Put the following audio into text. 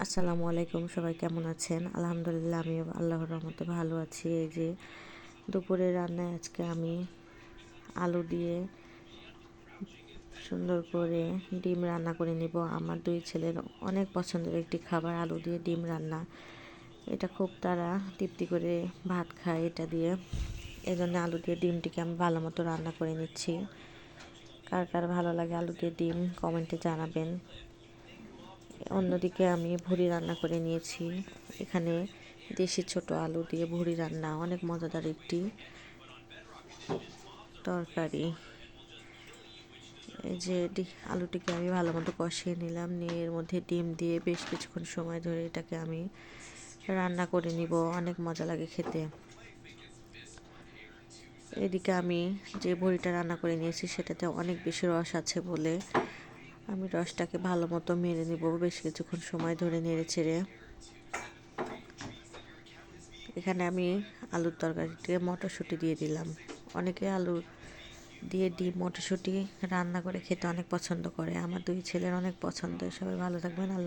আসসালামু আলাইকুম, সবাই কেমন আছেন? আলহামদুলিল্লাহ, আমি আল্লাহর রহমতে ভালো আছি। এই যে দুপুরের রান্নায় আজকে আমি আলু দিয়ে সুন্দর করে ডিম রান্না করে নিব। আমার দুই ছেলের অনেক পছন্দের একটি খাবার আলু দিয়ে ডিম রান্না। এটা খুব তারা তৃপ্তি করে ভাত খায় এটা দিয়ে। এই জন্য আলু দিয়ে ডিমটিকে আমি ভালো মতো রান্না করে নিচ্ছি। কার কার ভালো লাগে আলু দিয়ে ডিম কমেন্টে জানাবেন। অন্যদিকে আমি ভুড়ি রান্না করে নিয়েছি। এখানে দেশি ছোট আলু দিয়ে ভুড়ি রান্না, অনেক মজাদার একটি তরকারি। এই যে আলুটিকে আমি ভালো মতো কষিয়ে নিলাম, নিয়ে এর মধ্যে ডিম দিয়ে বেশ কিছুক্ষণ সময় ধরে এটাকে আমি রান্না করে নিব। অনেক মজা লাগে খেতে। এদিকে আমি যে ভুড়িটা রান্না করে নিয়েছি সেটাতে অনেক বেশি রস আছে বলে আমি রসটাকে ভালো মতো মেরে নিব বেশ কিছুক্ষণ সময় ধরে নেড়ে ছেড়ে। এখানে আমি আলুর তরকারিতে মটরশুঁটি দিয়ে দিলাম। অনেকে আলু দিয়ে ডিম মটরশুঁটি রান্না করে খেতে অনেক পছন্দ করে। আমার দুই ছেলের অনেক পছন্দ। সবাই ভালো থাকবেন। আল্লাহ।